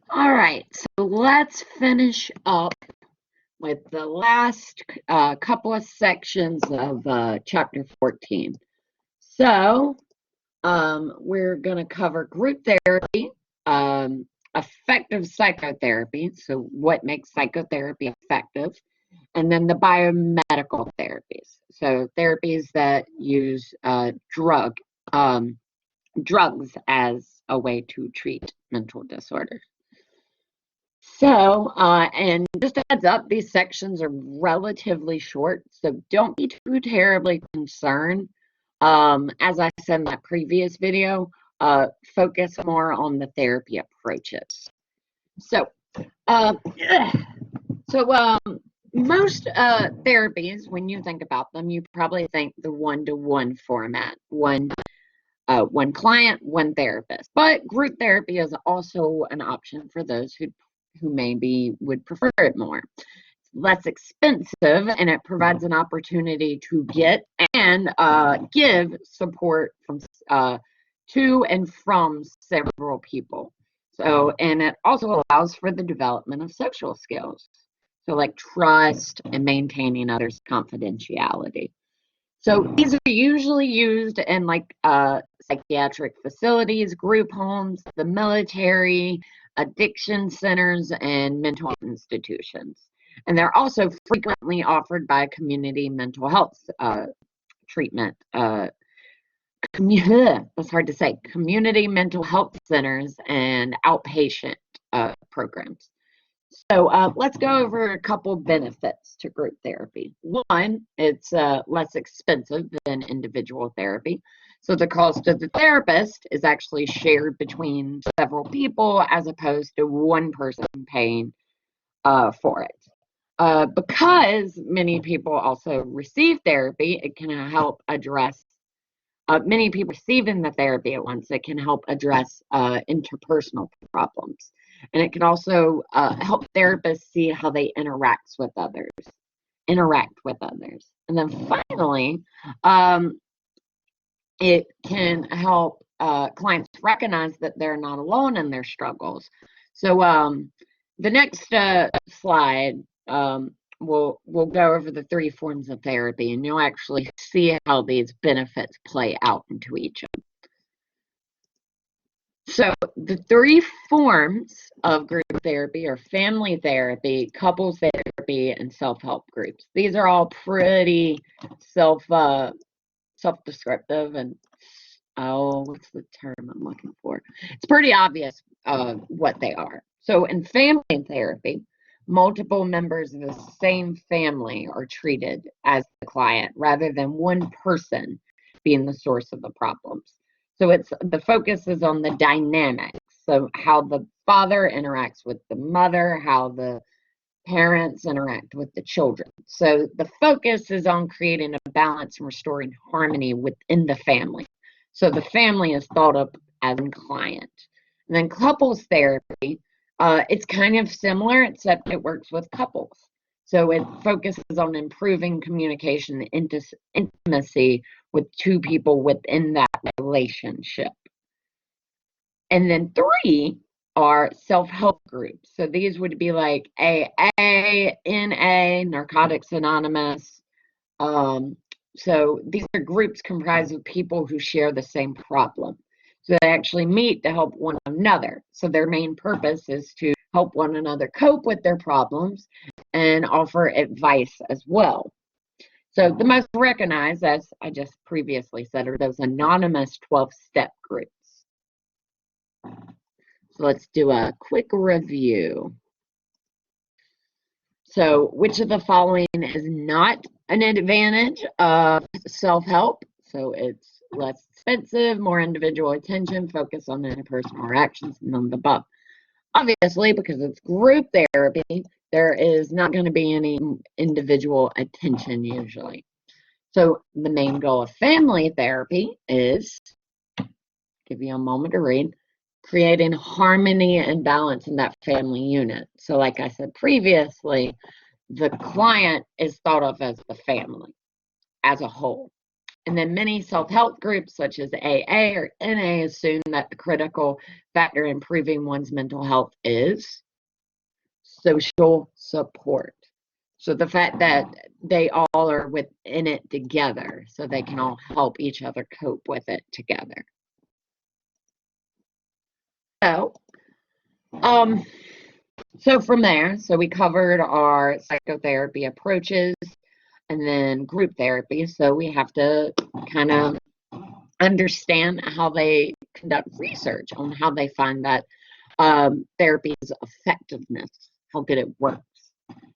All right, so let's finish up with the last couple of sections of chapter 14. So we're going to cover group therapy, effective psychotherapy, so what makes psychotherapy effective, and then the biomedical therapies, so therapies that use drugs as a way to treat mental disorders. So, and just a heads up, these sections are relatively short, so don't be too terribly concerned. As I said in that previous video, focus more on the therapy approaches. So, uh, most therapies, when you think about them, you probably think the one-to-one format, one client, one therapist. But group therapy is also an option for those who maybe would prefer it more. It's less expensive, and it provides an opportunity to get and give support from to and from several people. So, and it also allows for the development of social skills. So, like trust and maintaining others' confidentiality. So these are usually used in like psychiatric facilities, group homes, the military, addiction centers, and mental health institutions. And they're also frequently offered by community mental health treatment. That's hard to say. Community mental health centers and outpatient programs. So let's go over a couple benefits to group therapy. One, it's less expensive than individual therapy. So the cost of the therapist is actually shared between several people as opposed to one person paying for it. Because many people also receive therapy, it can help address many people receiving the therapy at once. It can help address interpersonal problems. And it can also help therapists see how they interact with others. And then finally, it can help clients recognize that they're not alone in their struggles. So the next slide, we'll go over the three forms of therapy, and you'll actually see how these benefits play out into each of them. So the three forms of group therapy are family therapy, couples therapy, and self-help groups. These are all pretty self-descriptive and what's the term I'm looking for? It's pretty obvious what they are. So in family therapy, multiple members of the same family are treated as the client rather than one person being the source of the problems. So it's the focus is on the dynamics. So how the father interacts with the mother, how the parents interact with the children. So the focus is on creating a balance and restoring harmony within the family. So the family is thought of as a client. And then couples therapy, it's kind of similar, except it works with couples. So it focuses on improving communication and intimacy with two people within that relationship. And then three are self-help groups. So these would be like AA, NA, Narcotics Anonymous. So these are groups comprised of people who share the same problem. So they actually meet to help one another. So their main purpose is to help one another cope with their problems and offer advice as well. So the most recognized, as I just previously said, are those anonymous 12-step groups. So let's do a quick review. So which of the following is not an advantage of self-help? So it's less expensive, more individual attention, focus on interpersonal interactions, none of the above. Obviously, because it's group therapy, there is not going to be any individual attention usually. So the main goal of family therapy is, give you a moment to read, creating harmony and balance in that family unit. So like I said previously, the client is thought of as the family as a whole. And then many self-help groups such as AA or NA assume that the critical factor in improving one's mental health is social support. So the fact that they all are within it together, so they can all help each other cope with it together. So from there, so we covered our psychotherapy approaches and then group therapy. So we have to kind of understand how they conduct research on how they find that therapy's effectiveness, how good it works.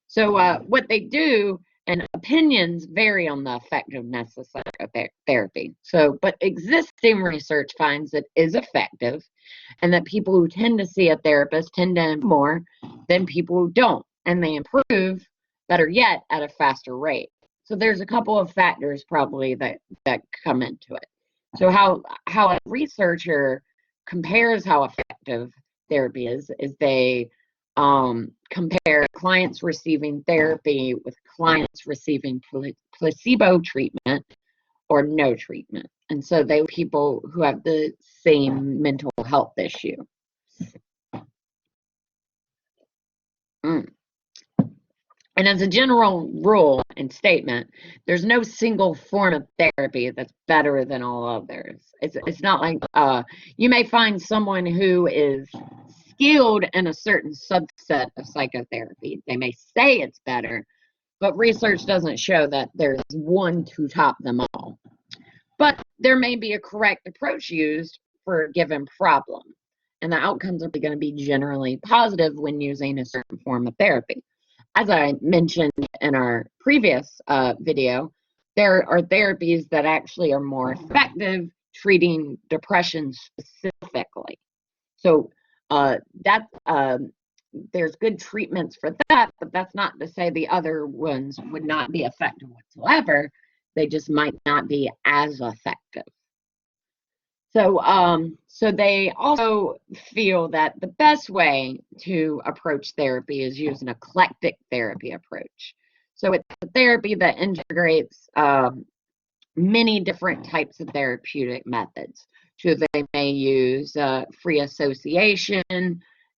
So what they do, and opinions vary on the effectiveness of psychotherapy. So, but existing research finds it is effective, and that people who tend to see a therapist tend to more than people who don't, and they improve, better yet, at a faster rate. So there's a couple of factors probably that come into it. So how a researcher compares how effective therapy is they compare clients receiving therapy with clients receiving placebo treatment or no treatment. And so they people who have the same mental health issue. And as a general rule and statement, there's no single form of therapy that's better than all others. It's not like you may find someone who is skilled in a certain subset of psychotherapy. They may say it's better, but research doesn't show that there's one to top them all. But there may be a correct approach used for a given problem, and the outcomes are going to be generally positive when using a certain form of therapy. As I mentioned in our previous video, there are therapies that actually are more effective treating depression specifically. So there's good treatments for that, but that's not to say the other ones would not be effective whatsoever. They just might not be as effective. So they also feel that the best way to approach therapy is use an eclectic therapy approach. So it's a therapy that integrates many different types of therapeutic methods. So they may use free association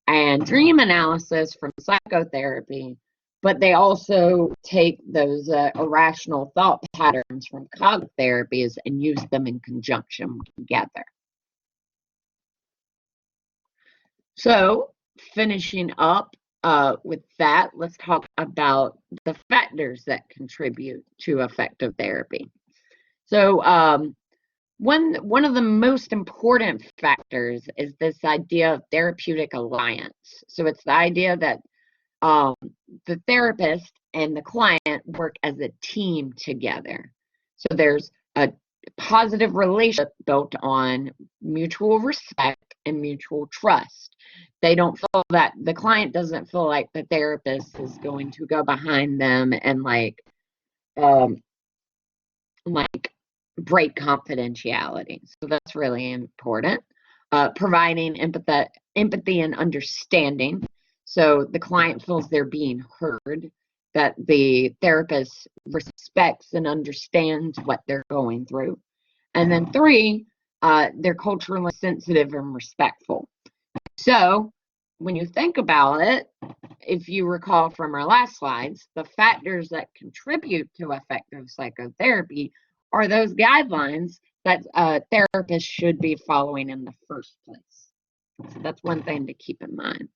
and dream analysis from psychotherapy, but they also take those irrational thought patterns from cognitive therapies and use them in conjunction together. So finishing up with that, let's talk about the factors that contribute to effective therapy. So one of the most important factors is this idea of therapeutic alliance. So it's the idea that the therapist and the client work as a team together. So there's a positive relationship built on mutual respect and mutual trust. They don't feel that the client doesn't feel like the therapist is going to go behind them and like break confidentiality. So that's really important. Providing empathy and understanding. So the client feels they're being heard, that the therapist respects and understands what they're going through. And then 3, they're culturally sensitive and respectful. So when you think about it, if you recall from our last slides, the factors that contribute to effective psychotherapy are those guidelines that therapists should be following in the first place. So that's one thing to keep in mind.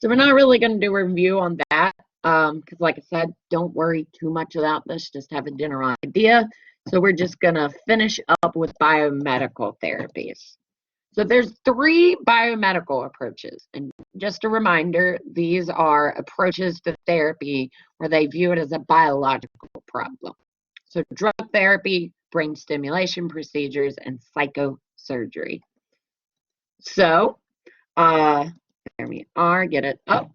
So we're not really going to do a review on that because, like I said, don't worry too much about this. Just have a general idea. So we're just going to finish up with biomedical therapies. So there's 3 biomedical approaches. And just a reminder, these are approaches to therapy where they view it as a biological problem. So drug therapy, brain stimulation procedures, and psychosurgery. So there we are, get it up.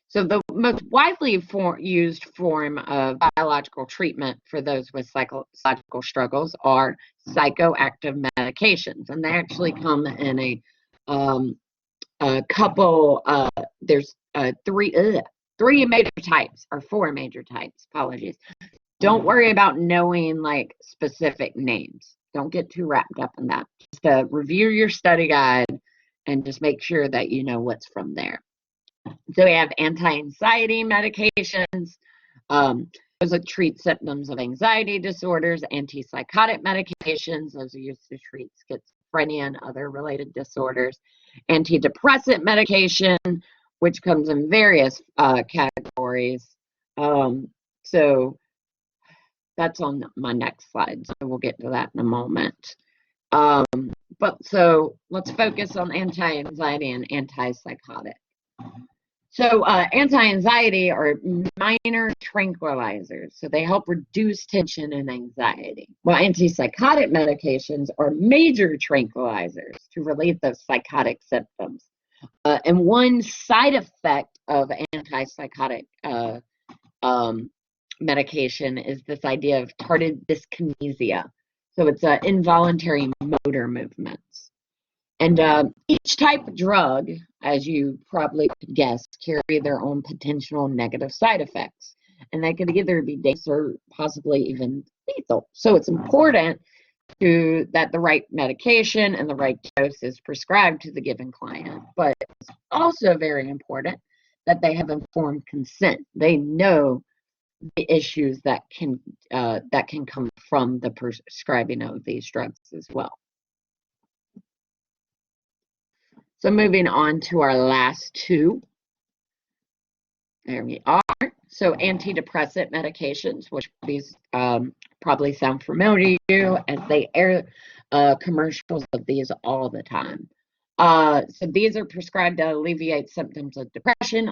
So the most widely used form of biological treatment for those with psychological struggles are psychoactive medications. And they actually come in a couple, there's 3 major types, or 4 major types, apologies. Don't worry about knowing like specific names. Don't get too wrapped up in that. Just review your study guide and just make sure that you know what's from there. So we have anti-anxiety medications. Those that treat symptoms of anxiety disorders. Antipsychotic medications. Those are used to treat schizophrenia and other related disorders. Antidepressant medication, which comes in various categories. So that's on my next slide. So we'll get to that in a moment. But so let's focus on anti-anxiety and antipsychotic. So anti-anxiety are minor tranquilizers. So they help reduce tension and anxiety. While antipsychotic medications are major tranquilizers to relieve those psychotic symptoms. And one side effect of antipsychotic medication is this idea of tardive dyskinesia. So it's involuntary motor movements. And each type of drug, as you probably could guess, carry their own potential negative side effects. And they could either be dangerous or possibly even lethal. So it's important that the right medication and the right dose is prescribed to the given client. But it's also very important that they have informed consent. They know the issues that can come from the prescribing of these drugs as well. So moving on to our last two. There we are. So antidepressant medications, which these probably sound familiar to you, as they air commercials of these all the time. So these are prescribed to alleviate symptoms of depression,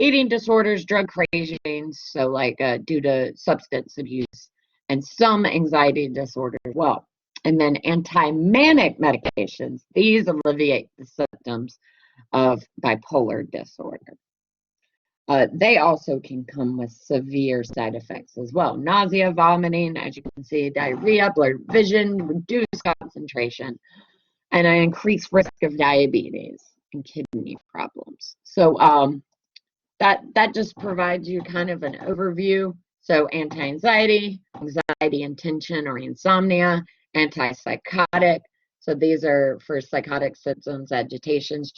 eating disorders, drug cravings, so like due to substance abuse, and some anxiety disorder as well. And then anti-manic medications, these alleviate the symptoms of bipolar disorder. They also can come with severe side effects as well. Nausea, vomiting, as you can see, diarrhea, blurred vision, reduced concentration, and an increased risk of diabetes and kidney problems. So that just provides you kind of an overview. So anti-anxiety, anxiety and tension or insomnia, antipsychotic. So these are for psychotic symptoms, agitations,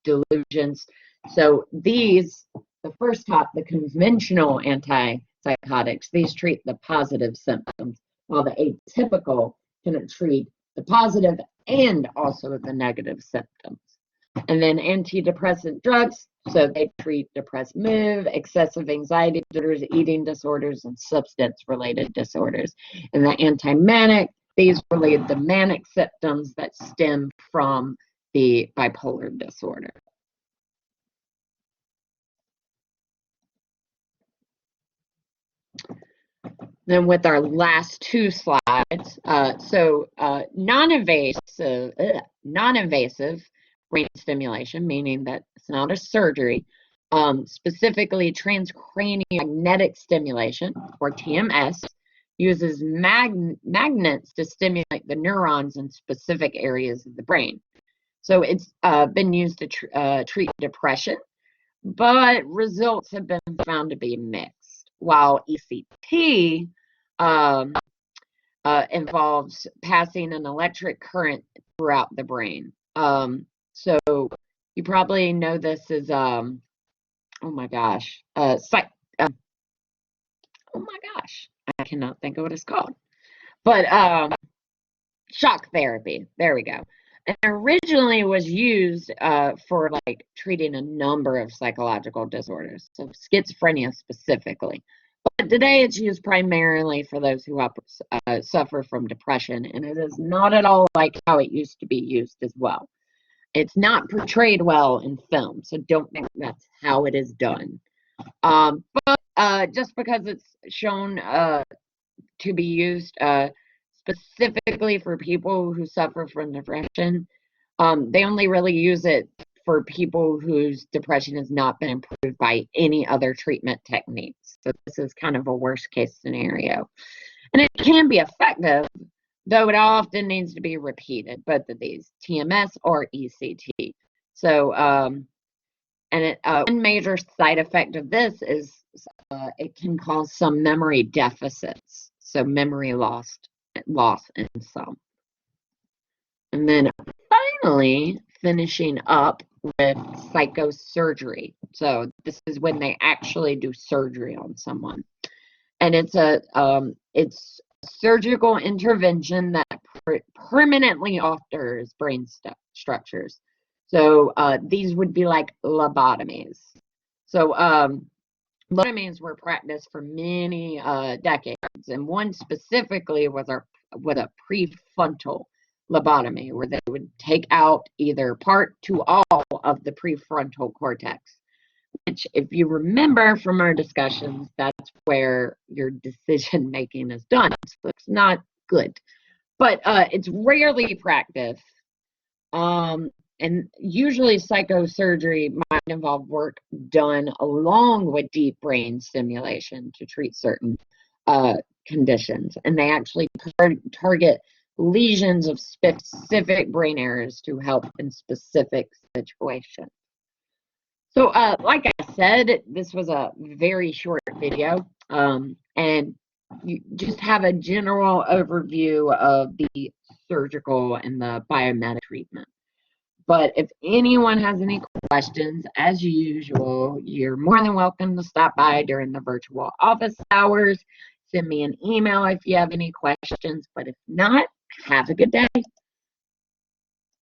delusions. So these, the first top, the conventional antipsychotics, these treat the positive symptoms, while the atypical can treat the positive and also the negative symptoms. And then antidepressant drugs, so they treat depressed mood, excessive anxiety disorders, eating disorders, and substance-related disorders. And the anti-manic, these relieve the manic symptoms that stem from the bipolar disorder. Then with our last two slides, non-invasive brain stimulation, meaning that it's not a surgery, specifically transcranial magnetic stimulation, or TMS, uses magnets to stimulate the neurons in specific areas of the brain. So it's been used to treat depression, but results have been found to be mixed. While ECT involves passing an electric current throughout the brain. So you probably know this as, oh my gosh, I cannot think of what it's called. But shock therapy, there we go. And originally was used for like treating a number of psychological disorders, so schizophrenia specifically. But today it's used primarily for those who suffer from depression, and it is not at all like how it used to be used as well. It's not portrayed well in film, so don't think that's how it is done. But just because it's shown to be used specifically for people who suffer from depression, they only really use it for people whose depression has not been improved by any other treatment techniques. So this is kind of a worst case scenario. And it can be effective, though it often needs to be repeated, both of these, TMS or ECT. So, one major side effect of this is it can cause some memory deficits, so memory loss in some. And then finally, finishing up with psychosurgery. So this is when they actually do surgery on someone, and it's a surgical intervention that permanently alters brain structures. So these would be like lobotomies. So lobotomies were practiced for many decades, and one specifically was a prefrontal lobotomy, where they would take out either part to all of the prefrontal cortex, which, if you remember from our discussions, that's where your decision making is done. So it's not good, but it's rarely practiced. And usually psychosurgery might involve work done along with deep brain stimulation to treat certain conditions. And they actually target lesions of specific brain areas to help in specific situations. So like I said, this was a very short video, and you just have a general overview of the surgical and the biomedical treatment. But if anyone has any questions, as usual, you're more than welcome to stop by during the virtual office hours. Send me an email if you have any questions. But if not, have a good day.